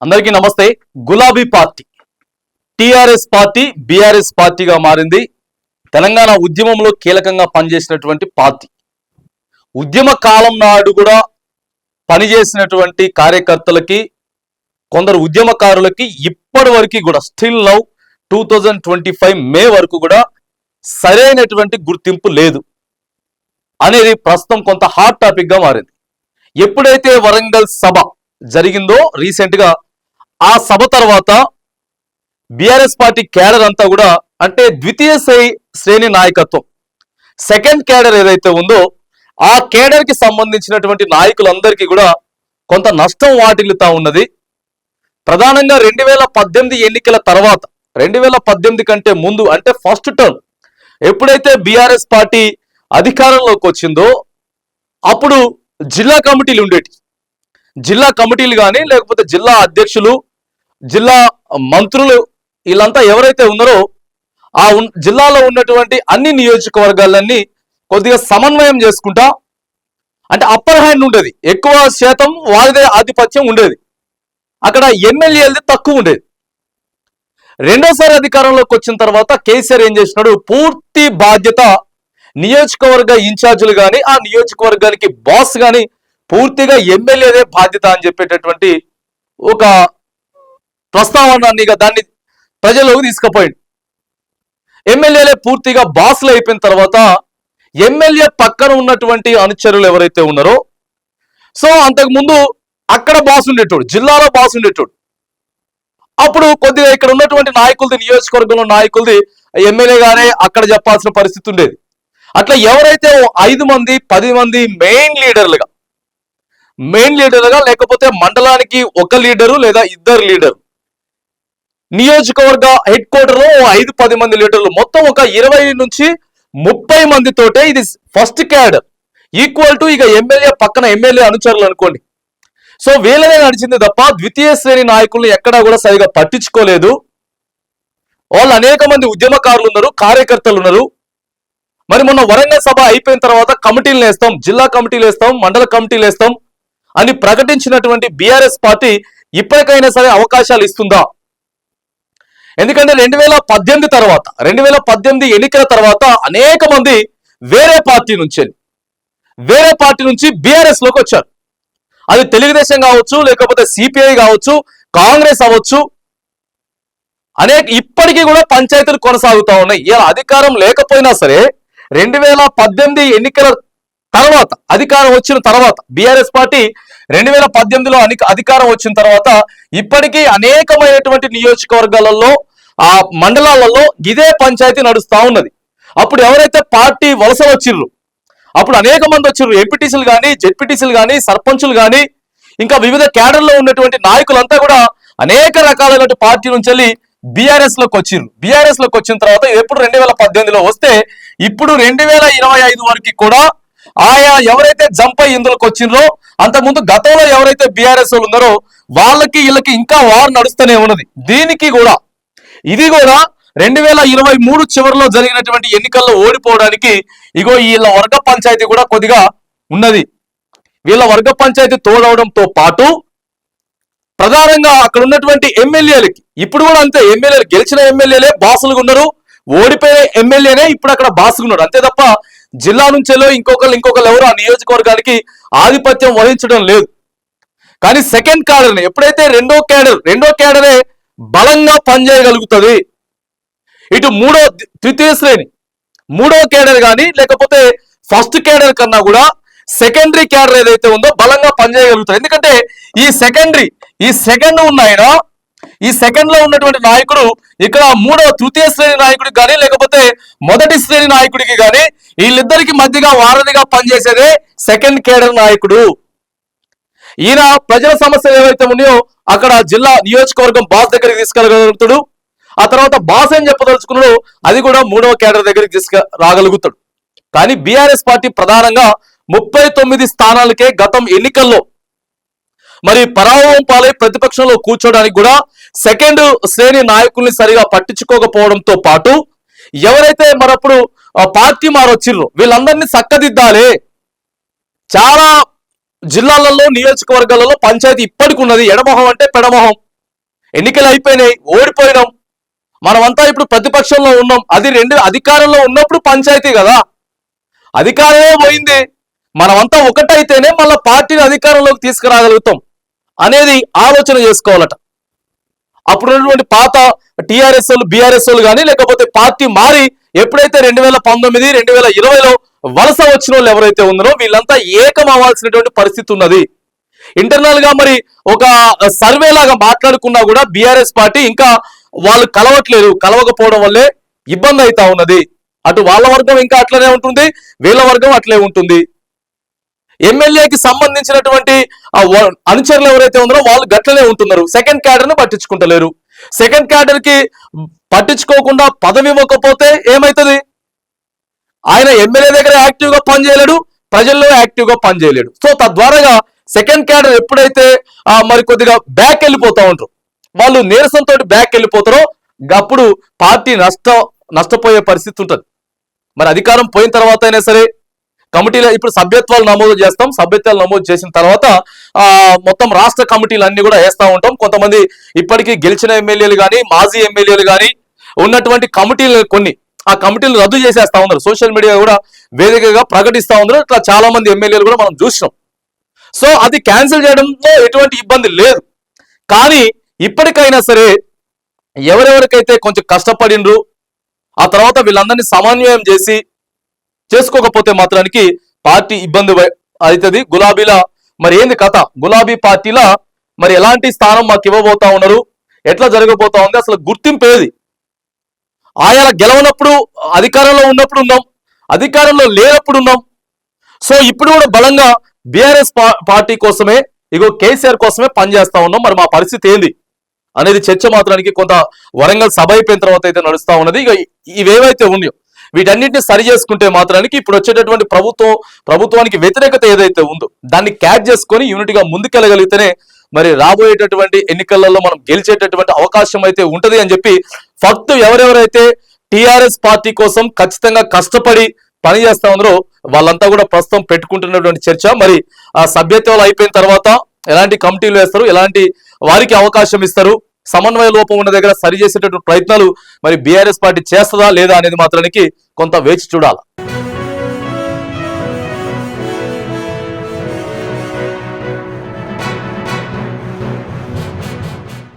అందరికీ నమస్తే. గులాబీ పార్టీ టిఆర్ఎస్ పార్టీ బిఆర్ఎస్ పార్టీగా మారింది. తెలంగాణ ఉద్యమంలో కీలకంగా పనిచేసినటువంటి పార్టీ. ఉద్యమ కాలం నాడు కూడా పనిచేసినటువంటి కార్యకర్తలకి, కొందరు ఉద్యమకారులకి ఇప్పటి వరకు కూడా స్టిల్ నౌ 2025 మే వరకు కూడా సరైనటువంటి గుర్తింపు లేదు అనేది ప్రస్తుతం కొంత హాట్ టాపిక్ గా మారింది. ఎప్పుడైతే వరంగల్ సభ జరిగిందో రీసెంట్ గా, ఆ సభ తర్వాత బిఆర్ఎస్ పార్టీ క్యాడర్ అంతా కూడా, అంటే ద్వితీయ శ్రేణి నాయకత్వం, సెకండ్ క్యాడర్ ఏదైతే ఉందో ఆ క్యాడర్ కి సంబంధించినటువంటి నాయకులందరికీ కూడా కొంత నష్టం వాటిల్లుతా ఉన్నది. ప్రధానంగా 2018 ఎన్నికల తర్వాత, 2018 కంటే ముందు, అంటే ఫస్ట్ టర్మ్ ఎప్పుడైతే బిఆర్ఎస్ పార్టీ అధికారంలోకి వచ్చిందో అప్పుడు జిల్లా కమిటీలు ఉండేటి. జిల్లా కమిటీలు కానీ, లేకపోతే జిల్లా అధ్యక్షులు, జిల్లా మంత్రులు, వీళ్ళంతా ఎవరైతే ఉన్నారో ఆ జిల్లాలో ఉన్నటువంటి అన్ని నియోజకవర్గాలన్నీ కొద్దిగా సమన్వయం చేసుకుంటా, అంటే అప్పర్ హ్యాండ్ ఉండేది, ఎక్కువ శాతం వారిదే ఆధిపత్యం ఉండేది. అక్కడ ఎమ్మెల్యేలది తక్కువ ఉండేది. రెండోసారి అధికారంలోకి వచ్చిన తర్వాత కేసీఆర్ ఏం చేసినాడు, పూర్తి బాధ్యత నియోజకవర్గ ఇన్ఛార్జీలు కానీ, ఆ నియోజకవర్గానికి బాస్ కానీ పూర్తిగా ఎమ్మెల్యేదే బాధ్యత అని చెప్పేటటువంటి ఒక ప్రస్తావన దాన్ని ప్రజల్లోకి తీసుకుపోయింది. ఎమ్మెల్యేలే పూర్తిగా బాస్లు అయిపోయిన తర్వాత ఎమ్మెల్యే పక్కన ఉన్నటువంటి అనుచరులు ఎవరైతే ఉన్నారో, సో అంతకుముందు అక్కడ బాస్ ఉండేటోడు, జిల్లాలో బాస్ ఉండేటోడు. అప్పుడు కొద్దిగా ఇక్కడ ఉన్నటువంటి నాయకులది, నియోజకవర్గంలో నాయకులది ఎమ్మెల్యేగానే అక్కడ చెప్పాల్సిన పరిస్థితి ఉండేది. అట్లా ఎవరైతే 5 మంది 10 మంది మెయిన్ లీడర్లుగా, లేకపోతే మండలానికి ఒక లీడరు లేదా 2 లీడరు, నియోజకవర్గ హెడ్ క్వార్టర్ లో 5-10 మంది లీడర్లు, మొత్తం ఒక 20 నుంచి 30 మందితోటే ఇది ఫస్ట్ క్యాడర్, ఈక్వల్ టు ఇక ఎమ్మెల్యే పక్కన ఎమ్మెల్యే అనుచరులు అనుకోండి. సో వీళ్ళనే నడిచింది తప్ప ద్వితీయ శ్రేణి నాయకులను ఎక్కడా కూడా సరిగా పట్టించుకోలేదు. వాళ్ళు అనేక మంది ఉద్యమకారులు ఉన్నారు, కార్యకర్తలు ఉన్నారు. మరి మొన్న వరంగల్ సభ అయిపోయిన తర్వాత కమిటీలు వేస్తాం, జిల్లా కమిటీలు వేస్తాం, మండల కమిటీలు వేస్తాం అని ప్రకటించినటువంటి బిఆర్ఎస్ పార్టీ ఇప్పటికైనా సరే అవకాశాలు ఇస్తుందా? ఎందుకంటే 2018 ఎన్నికల తర్వాత అనేక మంది వేరే పార్టీ నుంచి బిఆర్ఎస్ లోకి వచ్చారు. అది తెలుగుదేశం కావచ్చు, లేకపోతే సిపిఐ కావచ్చు, కాంగ్రెస్ అవ్వచ్చు, ఇప్పటికీ కూడా పంచాయతీలు కొనసాగుతా ఉన్నాయి. ఇలా అధికారం లేకపోయినా సరే 2018 ఎన్నికల తర్వాత, అధికారం వచ్చిన తర్వాత, బిఆర్ఎస్ పార్టీ 2018లో అధికారం వచ్చిన తర్వాత ఇప్పటికీ అనేకమైనటువంటి నియోజకవర్గాలలో, ఆ మండలాలలో ఇదే పంచాయతీ నడుస్తూ ఉన్నది. అప్పుడు ఎవరైతే పార్టీ వలస వచ్చిర్రు, అప్పుడు అనేక మంది వచ్చిర్రు, ఎంపీటీసీలు కానీ, జెడ్పీటీసీలు కానీ, సర్పంచులు కానీ, ఇంకా వివిధ క్యాడర్లో ఉన్నటువంటి నాయకులంతా కూడా అనేక రకాలైన పార్టీ నుంచి వెళ్ళి బిఆర్ఎస్ లోకి వచ్చిన తర్వాత ఎప్పుడు 2018లో వస్తే ఇప్పుడు 2025 వరకు కూడా ఆయా ఎవరైతే జంప్ అయ్యి ఇందులోకి వచ్చిందో, అంతకుముందు గతంలో ఎవరైతే బిఆర్ఎస్ వాళ్ళు ఉన్నారో వాళ్ళకి వీళ్ళకి ఇంకా వార్ నడుస్తూనే ఉన్నది. దీనికి కూడా ఇది కూడా 2023 చివరిలో జరిగినటువంటి ఎన్నికల్లో ఓడిపోవడానికి ఇగో వీళ్ళ వర్గ పంచాయతీ కూడా కొద్దిగా ఉన్నది. వీళ్ళ వర్గ పంచాయతీ తోడవడంతో పాటు ప్రధానంగా అక్కడ ఉన్నటువంటి ఎమ్మెల్యేలకి ఇప్పుడు కూడా అంతే, ఎమ్మెల్యేలు గెలిచిన ఎమ్మెల్యేలే బాసులుగా ఉన్నారు, ఓడిపోయిన ఎమ్మెల్యేనే ఇప్పుడు అక్కడ బాసుగా ఉన్నారు. అంతే తప్ప జిల్లా నుంచేలో ఇంకొకరు ఎవరు ఆ నియోజకవర్గానికి ఆధిపత్యం వహించడం లేదు. కానీ సెకండ్ క్యాడర్, ఎప్పుడైతే రెండో క్యాడరే బలంగా పనిచేయగలుగుతుంది, ఇటు తృతీయ శ్రేణి మూడో క్యాడర్ కానీ, లేకపోతే ఫస్ట్ క్యాడర్ కన్నా కూడా సెకండరీ క్యాడర్ ఏదైతే ఉందో బలంగా పనిచేయగలుగుతుంది. ఎందుకంటే ఈ సెకండ్ ఉన్నాయన, ఈ సెకండ్ లో ఉన్నటువంటి నాయకుడు ఇక్కడ తృతీయ శ్రేణి నాయకుడికి కానీ, లేకపోతే మొదటి శ్రేణి నాయకుడికి కానీ, వీళ్ళిద్దరికి మధ్యగా వారధిగా పనిచేసేదే సెకండ్ క్యాడర్ నాయకుడు. ఈయన ప్రజల సమస్యలు ఏవైతే ఉన్నాయో అక్కడ జిల్లా నియోజకవర్గం బాస్ దగ్గరికి తీసుకెళ్ళగలుగుతాడు. ఆ తర్వాత బాస్ ఏం చెప్పదలుచుకున్నాడు అది కూడా 3వ క్యాడర్ దగ్గరికి తీసుకురాగలుగుతాడు. కానీ బిఆర్ఎస్ పార్టీ ప్రధానంగా 39 స్థానాలకే గతం ఎన్నికల్లో మరి పరాభవం పాలై ప్రతిపక్షంలో కూర్చోడానికి కూడా సెకండ్ శ్రేణి నాయకుల్ని సరిగా పట్టించుకోకపోవడంతో పాటు, ఎవరైతే మరప్పుడు పార్టీ మారొచ్చిర్రో వీళ్ళందరినీ చక్కదిద్దాలి. చాలా జిల్లాలలో, నియోజకవర్గాలలో పంచాయతీ ఇప్పటికి ఉన్నది. ఎడమొహం అంటే పెడమొహం, ఎన్నికలు అయిపోయినాయి, ఓడిపోయినాం, మనమంతా ఇప్పుడు ప్రతిపక్షంలో ఉన్నాం. అది అధికారంలో ఉన్నప్పుడు పంచాయతీ కదా, అధికారమే పోయింది. మనమంతా ఒకటైతేనే మళ్ళీ పార్టీని అధికారంలోకి తీసుకురాగలుగుతాం అనేది ఆలోచన చేసుకోవాలట. అప్పుడు ఉన్నటువంటి పాత టీఆర్ఎస్ వాళ్ళు, బీఆర్ఎస్ వాళ్ళు కానీ, లేకపోతే పార్టీ మారి ఎప్పుడైతే 2019, 2020లో వలస వచ్చిన వాళ్ళు ఎవరైతే ఉన్నారో వీళ్ళంతా ఏకం అవ్వాల్సినటువంటి పరిస్థితి ఉన్నది. ఇంటర్నల్ గా మరి ఒక సర్వే లాగా మాట్లాడుకున్నా కూడా బీఆర్ఎస్ పార్టీ ఇంకా వాళ్ళు కలవట్లేదు, కలవకపోవడం వల్లే ఇబ్బంది అవుతా ఉన్నది. అటు వాళ్ళ వర్గం ఇంకా అట్లనే ఉంటుంది, వీళ్ళ వర్గం అట్లే ఉంటుంది. ఎమ్మెల్యేకి సంబంధించినటువంటి అనుచరులు ఎవరైతే ఉన్నారో వాళ్ళు గట్లనే ఉంటున్నారు. సెకండ్ క్యాడర్ ను పట్టించుకుంటలేరు. సెకండ్ క్యాడర్ కి పట్టించుకోకుండా పదవి ఇవ్వకపోతే ఏమైతుంది? ఆయన ఎమ్మెల్యే దగ్గర యాక్టివ్ గా పనిచేయలేడు, ప్రజల్లో యాక్టివ్ గా పనిచేయలేడు. సో తద్వారాగా సెకండ్ క్యాడర్ ఎప్పుడైతే మరి కొద్దిగా బ్యాక్ వెళ్ళిపోతా ఉంటారు, వాళ్ళు నీరసంతో బ్యాక్ వెళ్ళిపోతారో అప్పుడు పార్టీ నష్టపోయే పరిస్థితి ఉంటుంది. మరి అధికారం పోయిన తర్వాత అయినా సరే కమిటీలో ఇప్పుడు సభ్యత్వాలు నమోదు చేస్తాం. సభ్యత్వాలు నమోదు చేసిన తర్వాత మొత్తం రాష్ట్ర కమిటీలు అన్ని కూడా వేస్తా ఉంటాం. కొంతమంది ఇప్పటికీ గెలిచిన ఎమ్మెల్యేలు కానీ, మాజీ ఎమ్మెల్యేలు కానీ ఉన్నటువంటి కమిటీలు కొన్ని ఆ కమిటీలు రద్దు చేసేస్తా ఉన్నారు. సోషల్ మీడియా కూడా వేదికగా ప్రకటిస్తా ఉన్నారు. ఇట్లా చాలా మంది ఎమ్మెల్యేలు కూడా మనం చూసినాం. సో అది క్యాన్సిల్ చేయడంలో ఎటువంటి ఇబ్బంది లేదు. కానీ ఇప్పటికైనా సరే ఎవరెవరికైతే కొంచెం కష్టపడిండ్రు, ఆ తర్వాత వీళ్ళందరినీ సమన్వయం చేసుకోకపోతే మాత్రానికి పార్టీ ఇబ్బంది అవుతుంది. గులాబీల మరి ఏంది కథ? గులాబీ పార్టీల మరి ఎలాంటి స్థానం మాకు ఇవ్వబోతా ఉన్నారు, ఎట్లా జరగబోతా ఉంది, అసలు గుర్తింపు ఏది? ఆయా గెలవనప్పుడు అధికారంలో ఉన్నప్పుడు ఉన్నాం, అధికారంలో లేనప్పుడు ఉన్నాం. సో ఇప్పుడు కూడా బలంగా బీఆర్ఎస్ పార్టీ కోసమే, ఇగో కేసీఆర్ కోసమే పనిచేస్తా ఉన్నాం. మరి మా పరిస్థితి ఏంది అనేది చర్చ మాత్రానికి కొంత వరంగల్ సభ అయిపోయిన తర్వాత అయితే నడుస్తా ఉన్నది. ఇక ఇవేవైతే ఉన్నాయో వీటన్నిటిని సరి చేసుకుంటే మాత్రానికి ఇప్పుడు వచ్చేటటువంటి ప్రభుత్వానికి వ్యతిరేకత ఏదైతే ఉందో దాన్ని క్యాచ్ చేసుకొని యూనిట్గా ముందుకెళ్ళగలిగితేనే మరి రాబోయేటటువంటి ఎన్నికలలో మనం గెలిచేటటువంటి అవకాశం అయితే ఉంటది అని చెప్పి ఫక్త్ ఎవరెవరైతే టిఆర్ఎస్ పార్టీ కోసం ఖచ్చితంగా కష్టపడి పనిచేస్తా ఉన్నారో వాళ్ళంతా కూడా ప్రస్తుతం పెట్టుకుంటున్నటువంటి చర్చ. మరి ఆ సభ్యత్వాలు అయిపోయిన తర్వాత ఎలాంటి కమిటీలు వేస్తారు, ఎలాంటి వారికి అవకాశం ఇస్తారు, సమన్వయ లోపం ఉన్న దగ్గర సరి చేసేటటువంటి ప్రయత్నాలు మరి బీఆర్ఎస్ పార్టీ చేస్తుందా లేదా అనేది మాత్రానికి కొంత వేచి చూడాలి.